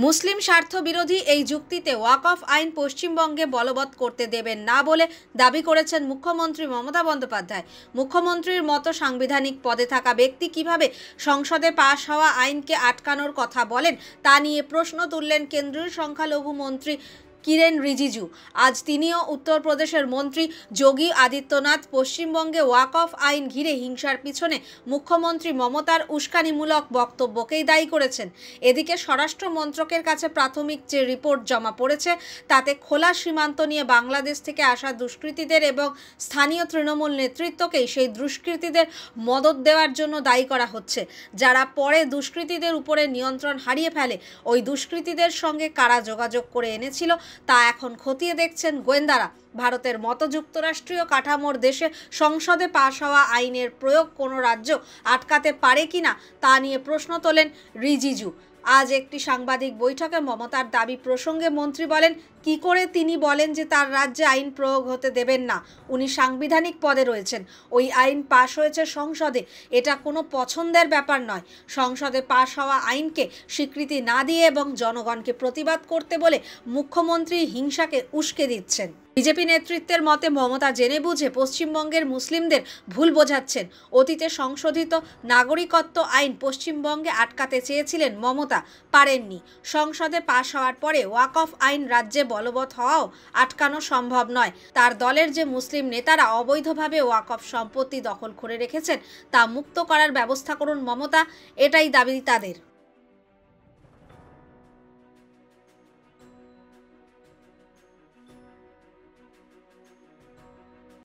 মুসলিম স্বার্থ বিরোধী এই যুক্তিতে ওয়াকফ আইন পশ্চিমবঙ্গে বলবৎ করতে দেবেন না বলে দাবি করেছেন মুখ্যমন্ত্রী মমতা বন্দ্যোপাধ্যায়। মুখ্যমন্ত্রীর মতো সাংবিধানিক পদে থাকা ব্যক্তি কিভাবে সংসদে পাশ হওয়া আইনকে আটকানোর কথা বলেন তা নিয়ে প্রশ্ন তুললেন কেন্দ্রীয় সংখ্যালঘু মন্ত্রী কিরেন রিজিজু। আজ তিনিও উত্তরপ্রদেশের মন্ত্রী যোগী আদিত্যনাথ পশ্চিমবঙ্গে ওয়াকফ আইন ঘিরে হিংসার পিছনে মুখ্যমন্ত্রী মমতার উস্কানিমূলক বক্তব্যকেই দায়ী করেছেন। এদিকে স্বরাষ্ট্র মন্ত্রকের কাছে প্রাথমিক যে রিপোর্ট জমা পড়েছে তাতে খোলা সীমান্ত নিয়ে বাংলাদেশ থেকে আসা দুষ্কৃতীদের এবং স্থানীয় তৃণমূল নেতৃত্বকেই সেই দুষ্কৃতীদের মদত দেওয়ার জন্য দায়ী করা হচ্ছে, যারা পরে দুষ্কৃতীদের উপরে নিয়ন্ত্রণ হারিয়ে ফেলে। ওই দুষ্কৃতীদের সঙ্গে কারা যোগাযোগ করে এনেছিল তা এখন খতিয়ে দেখছেন গোয়েন্দারা। ভারতের মতো যুক্তরাষ্ট্রীয় কাঠামোর দেশে সংসদে পাশ হওয়া আইনের প্রয়োগ কোনো রাজ্য আটকাতে পারে কিনা তা নিয়ে প্রশ্ন তোলেন রিজিজু। আজ একটি সাংবাদিক বৈঠকে মমতার দাবি প্রসঙ্গে মন্ত্রী বলেন, কি করে তিনি বলেন যে তার রাজ্যে আইন প্রয়োগ হতে দেবেন না? উনি সাংবিধানিক পদে রয়েছেন, ওই আইন পাশ হয়েছে সংসদে, এটা কোনো পছন্দের ব্যাপার নয়। সংসদে পাশ হওয়া আইনকে স্বীকৃতি না দিয়ে এবং জনগণকে প্রতিবাদ করতে বলে মুখ্যমন্ত্রী হিংসাকে উস্কে দিচ্ছেন। বিজেপি নেতৃত্বের মতে মমতা জেনে বুঝে পশ্চিমবঙ্গের মুসলিমদের ভুল বোঝাচ্ছেন। অতীতে সংশোধিত নাগরিকত্ব আইন পশ্চিমবঙ্গে আটকাতে চেয়েছিলেন মমতা, পারেননি। সংসদে পাশ হওয়ার পরে ওয়াকফ আইন রাজ্যে বলবৎ হওয়াও আটকানো সম্ভব নয়। তার দলের যে মুসলিম নেতারা অবৈধভাবে ওয়াকফ সম্পত্তি দখল করে রেখেছেন তা মুক্ত করার ব্যবস্থা করুন মমতা, এটাই দাবি তাদের।